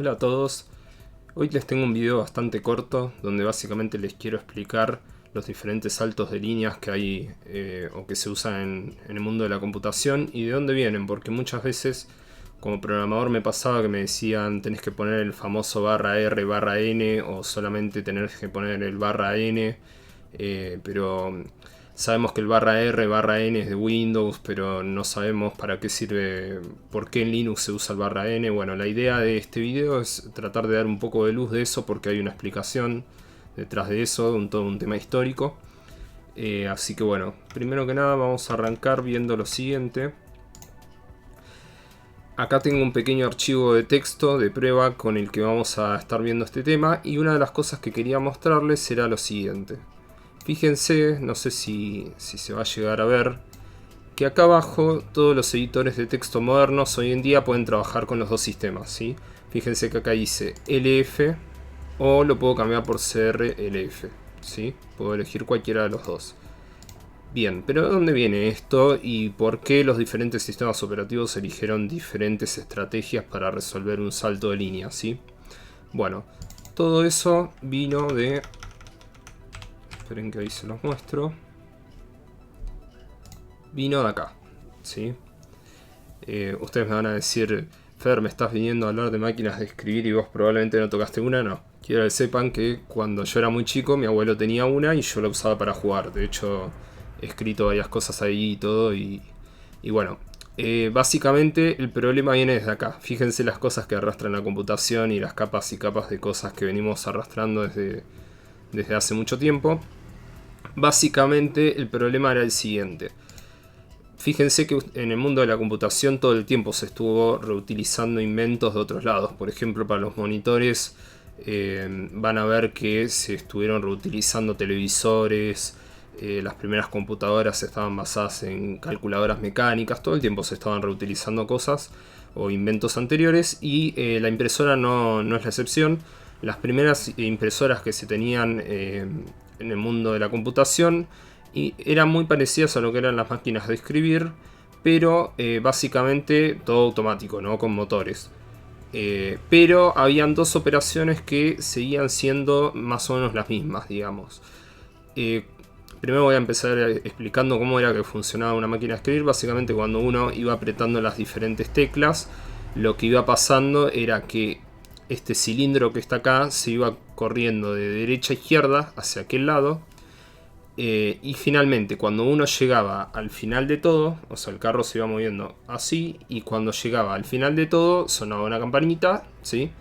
Hola a todos, hoy les tengo un video bastante corto donde básicamente les quiero explicar los diferentes saltos de líneas que hay o que se usan en el mundo de la computación y de dónde vienen, porque muchas veces como programador me pasaba que me decían tenés que poner el famoso barra R barra N o solamente tenés que poner el barra N, pero sabemos que el barra R barra N es de Windows, pero no sabemos para qué sirve, por qué en Linux se usa el barra N. Bueno, la idea de este video es tratar de dar un poco de luz de eso porque hay una explicación detrás de eso, todo un tema histórico. Así que bueno, primero que nada vamos a arrancar viendo lo siguiente. Acá tengo un pequeño archivo de texto de prueba con el que vamos a estar viendo este tema, y una de las cosas que quería mostrarles era lo siguiente. Fíjense, no sé si se va a llegar a ver, que acá abajo todos los editores de texto modernos hoy en día pueden trabajar con los dos sistemas, ¿sí? Fíjense que acá dice LF o lo puedo cambiar por CRLF, ¿sí? Puedo elegir cualquiera de los dos. Bien, pero ¿de dónde viene esto y por qué los diferentes sistemas operativos eligieron diferentes estrategias para resolver un salto de línea, ¿sí? Bueno, todo eso vino de... Esperen que ahí se los muestro. Vino de acá, ¿sí? Ustedes me van a decir, Fer, me estás viniendo a hablar de máquinas de escribir y vos probablemente no tocaste una. No, quiero que sepan que cuando yo era muy chico mi abuelo tenía una y yo la usaba para jugar. De hecho, he escrito varias cosas ahí y todo y bueno, básicamente el problema viene desde acá. Fíjense las cosas que arrastran la computación y las capas y capas de cosas que venimos arrastrando desde hace mucho tiempo. Básicamente el problema era el siguiente. Fíjense que en el mundo de la computación todo el tiempo se estuvo reutilizando inventos de otros lados. Por ejemplo, para los monitores van a ver que se estuvieron reutilizando televisores. Las primeras computadoras estaban basadas en calculadoras mecánicas. Todo el tiempo se estaban reutilizando cosas o inventos anteriores. Y la impresora no es la excepción. Las primeras impresoras que se tenían en el mundo de la computación y eran muy parecidas a lo que eran las máquinas de escribir, pero básicamente todo automático, ¿no? Con motores. Pero habían dos operaciones que seguían siendo más o menos las mismas, digamos. Primero voy a empezar explicando cómo era que funcionaba una máquina de escribir. Básicamente cuando uno iba apretando las diferentes teclas, lo que iba pasando era que este cilindro que está acá se iba corriendo de derecha a izquierda hacia aquel lado. Y finalmente, cuando uno llegaba al final de todo, o sea, el carro se iba moviendo así, y cuando llegaba al final de todo, sonaba una campanita, ¿sí?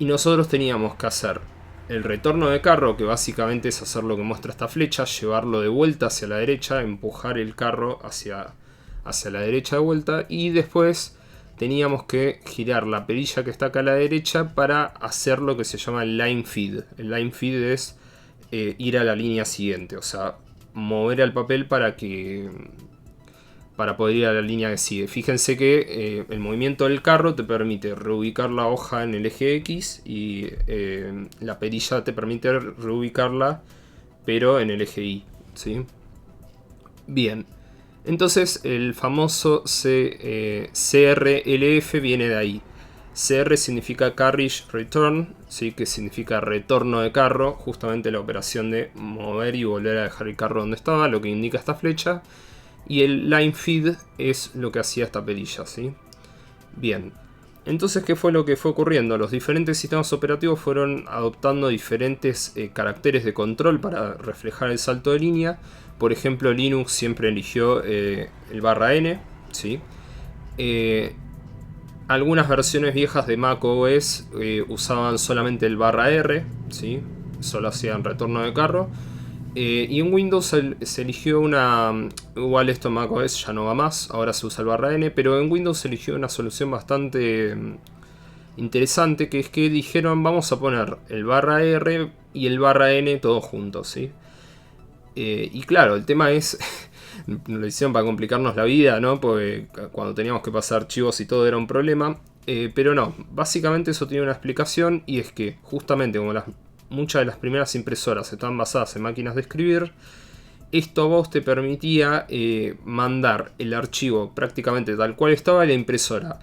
Y nosotros teníamos que hacer el retorno de carro, que básicamente es hacer lo que muestra esta flecha, llevarlo de vuelta hacia la derecha, empujar el carro hacia la derecha de vuelta, y después teníamos que girar la perilla que está acá a la derecha para hacer lo que se llama el line feed. El line feed es ir a la línea siguiente, o sea, mover el papel para poder ir a la línea que sigue. Fíjense que el movimiento del carro te permite reubicar la hoja en el eje X y la perilla te permite reubicarla pero en el eje Y, ¿sí? Bien, entonces el famoso CRLF viene de ahí. CR significa Carriage Return, ¿sí? Que significa retorno de carro, justamente la operación de mover y volver a dejar el carro donde estaba, lo que indica esta flecha. Y el line feed es lo que hacía esta perilla, ¿sí? Bien, entonces ¿qué fue lo que fue ocurriendo? Los diferentes sistemas operativos fueron adoptando diferentes caracteres de control para reflejar el salto de línea. Por ejemplo, Linux siempre eligió el barra N, ¿sí? Algunas versiones viejas de Mac OS usaban solamente el barra R, ¿sí? Solo hacían retorno de carro. Y en Windows se eligió una... Igual esto en Mac OS ya no va más, ahora se usa el barra N, pero en Windows se eligió una solución bastante interesante, que es que dijeron vamos a poner el barra R y el barra N todos juntos, ¿sí? Y claro, el tema es... Lo hicieron para complicarnos la vida, ¿no? Porque cuando teníamos que pasar archivos y todo era un problema. Pero no, básicamente eso tiene una explicación, y es que justamente como muchas de las primeras impresoras están basadas en máquinas de escribir, esto a vos te permitía mandar el archivo prácticamente tal cual estaba en la impresora.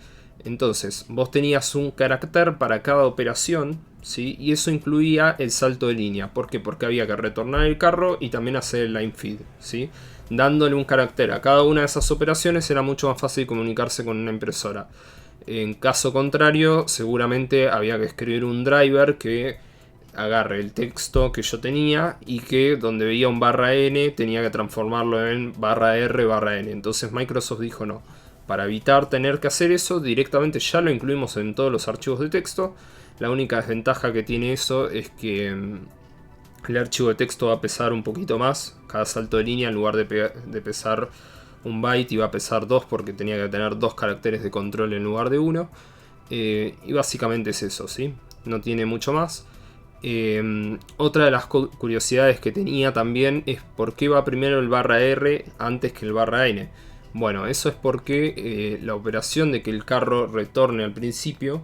Entonces, vos tenías un carácter para cada operación, ¿sí? Y eso incluía el salto de línea. ¿Por qué? Porque había que retornar el carro y también hacer el line feed, ¿sí? Dándole un carácter a cada una de esas operaciones era mucho más fácil comunicarse con una impresora. En caso contrario, seguramente había que escribir un driver que agarre el texto que yo tenía y que donde veía un /n tenía que transformarlo en /r/n. Entonces Microsoft dijo no. Para evitar tener que hacer eso, directamente ya lo incluimos en todos los archivos de texto. La única desventaja que tiene eso es que el archivo de texto va a pesar un poquito más. Cada salto de línea, en lugar de pesar un byte, iba a pesar 2 porque tenía que tener 2 caracteres de control en lugar de 1. Y básicamente es eso, ¿sí? No tiene mucho más. Otra de las curiosidades que tenía también es por qué va primero el /r antes que el /n. Bueno, eso es porque la operación de que el carro retorne al principio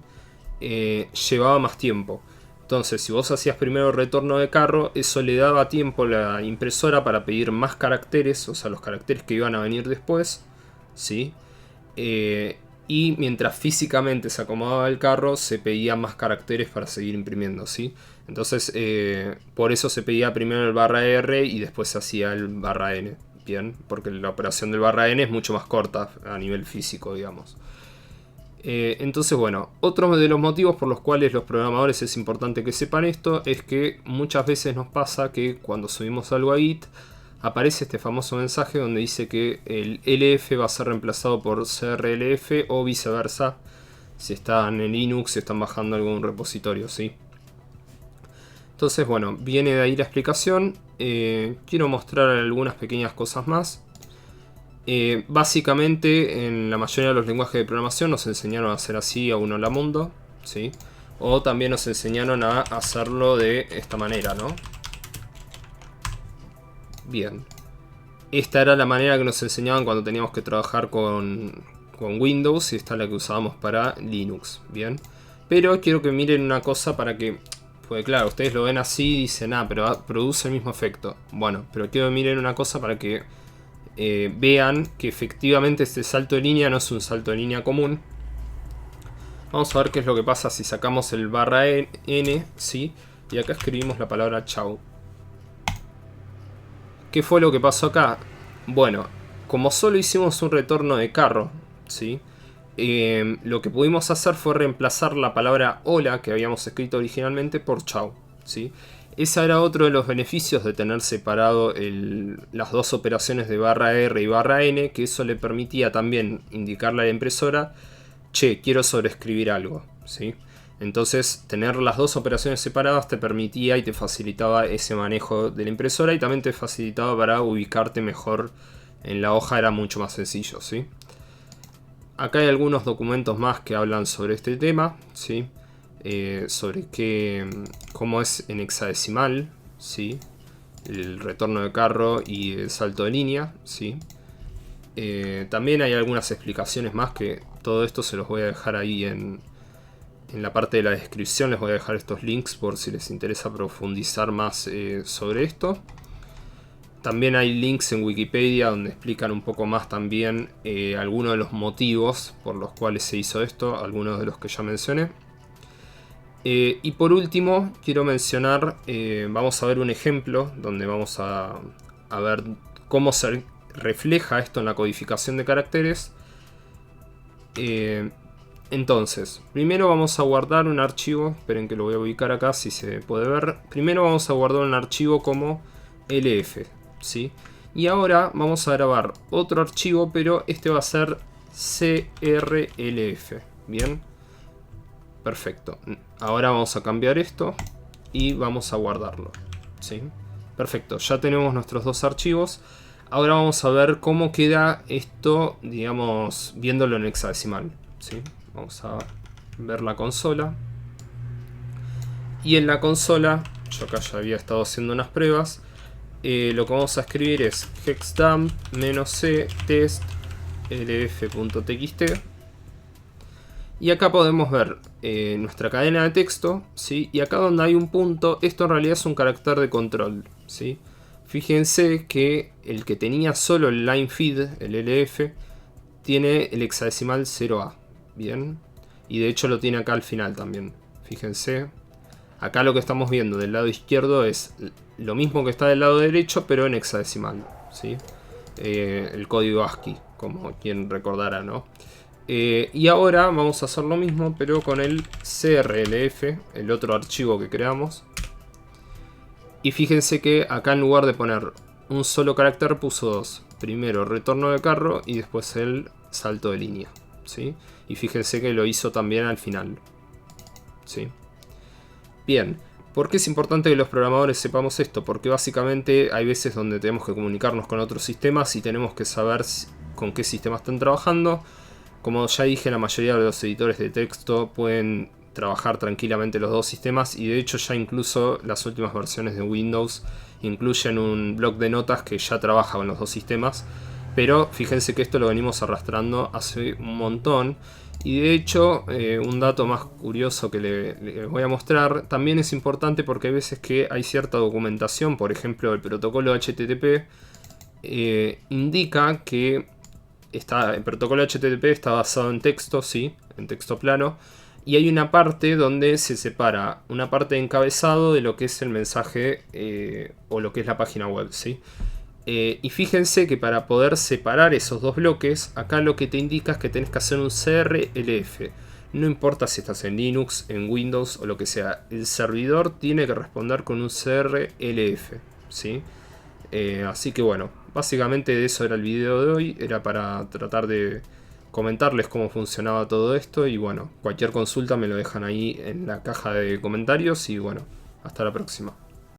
llevaba más tiempo. Entonces, si vos hacías primero el retorno de carro, eso le daba tiempo a la impresora para pedir más caracteres, o sea, los caracteres que iban a venir después, ¿sí? Y mientras físicamente se acomodaba el carro, se pedían más caracteres para seguir imprimiendo, ¿sí? Entonces, por eso se pedía primero el /r y después se hacía el /n. Bien, porque la operación del /n es mucho más corta a nivel físico, digamos. Entonces, bueno, otro de los motivos por los cuales los programadores es importante que sepan esto es que muchas veces nos pasa que cuando subimos algo a Git aparece este famoso mensaje donde dice que el LF va a ser reemplazado por CRLF o viceversa si están en Linux, si están bajando algún repositorio, ¿sí? Entonces, bueno, viene de ahí la explicación. Quiero mostrar algunas pequeñas cosas más. Básicamente, en la mayoría de los lenguajes de programación nos enseñaron a hacer así a uno la mundo, ¿sí? O también nos enseñaron a hacerlo de esta manera, ¿no? Bien. Esta era la manera que nos enseñaban cuando teníamos que trabajar con Windows y esta es la que usábamos para Linux, ¿bien? Pero quiero que miren una cosa para que... Pues claro, ustedes lo ven así y dicen, ah, pero produce el mismo efecto. Bueno, pero quiero que miren una cosa para que vean que efectivamente este salto de línea no es un salto de línea común. Vamos a ver qué es lo que pasa si sacamos el /n, ¿sí? Y acá escribimos la palabra chau. ¿Qué fue lo que pasó acá? Bueno, como solo hicimos un retorno de carro, ¿sí? Lo que pudimos hacer fue reemplazar la palabra hola que habíamos escrito originalmente por chau, ¿sí? Ese era otro de los beneficios de tener separado las dos operaciones de /r y /n, que eso le permitía también indicarle a la impresora, che, quiero sobreescribir algo, ¿sí? Entonces, tener las dos operaciones separadas te permitía y te facilitaba ese manejo de la impresora y también te facilitaba para ubicarte mejor en la hoja, era mucho más sencillo, ¿sí? Acá hay algunos documentos más que hablan sobre este tema, ¿sí? Sobre cómo es en hexadecimal, ¿sí? El retorno de carro y el salto de línea, ¿sí? También hay algunas explicaciones más que todo esto se los voy a dejar ahí en la parte de la descripción. Les voy a dejar estos links por si les interesa profundizar más sobre esto. También hay links en Wikipedia donde explican un poco más también algunos de los motivos por los cuales se hizo esto, algunos de los que ya mencioné. Y por último, quiero mencionar, vamos a ver un ejemplo donde vamos a ver cómo se refleja esto en la codificación de caracteres. Entonces, primero vamos a guardar un archivo, esperen que lo voy a ubicar acá si se puede ver. Primero vamos a guardar un archivo como LF, ¿sí? Y ahora vamos a grabar otro archivo, pero este va a ser CRLF, ¿bien? Perfecto. Ahora vamos a cambiar esto y vamos a guardarlo, ¿sí? Perfecto, ya tenemos nuestros dos archivos. Ahora vamos a ver cómo queda esto, digamos, viéndolo en hexadecimal, ¿sí? Vamos a ver la consola. Y en la consola, yo acá ya había estado haciendo unas pruebas. Lo que vamos a escribir es hexdump-c test lf.txt. Y acá podemos ver nuestra cadena de texto, ¿sí? Y acá donde hay un punto, esto en realidad es un carácter de control, ¿sí? Fíjense que el que tenía solo el line feed, el LF, tiene el hexadecimal 0A. Bien, Y de hecho lo tiene acá al final también. Fíjense. Acá lo que estamos viendo del lado izquierdo es lo mismo que está del lado derecho, pero en hexadecimal, ¿sí? El código ASCII, como quien recordará, ¿no? Y ahora vamos a hacer lo mismo, pero con el CRLF, el otro archivo que creamos. Y fíjense que acá en lugar de poner un solo carácter puso dos. Primero retorno de carro y después el salto de línea, ¿sí? Y fíjense que lo hizo también al final, ¿sí? Bien, ¿por qué es importante que los programadores sepamos esto? Porque básicamente hay veces donde tenemos que comunicarnos con otros sistemas y tenemos que saber con qué sistema están trabajando. Como ya dije, la mayoría de los editores de texto pueden trabajar tranquilamente los dos sistemas, y de hecho ya incluso las últimas versiones de Windows incluyen un bloc de notas que ya trabaja con los dos sistemas. Pero fíjense que esto lo venimos arrastrando hace un montón. Y de hecho, un dato más curioso que les voy a mostrar, también es importante porque hay veces que hay cierta documentación, por ejemplo el protocolo HTTP, indica que el protocolo HTTP está basado en texto, sí, en texto plano, y hay una parte donde se separa una parte de encabezado de lo que es el mensaje o lo que es la página web, ¿sí? Y fíjense que para poder separar esos dos bloques, acá lo que te indica es que tenés que hacer un CRLF. No importa si estás en Linux, en Windows o lo que sea, el servidor tiene que responder con un CRLF, ¿sí? Así que bueno, básicamente de eso era el video de hoy. Era para tratar de comentarles cómo funcionaba todo esto. Y bueno, cualquier consulta me lo dejan ahí en la caja de comentarios. Y bueno, hasta la próxima.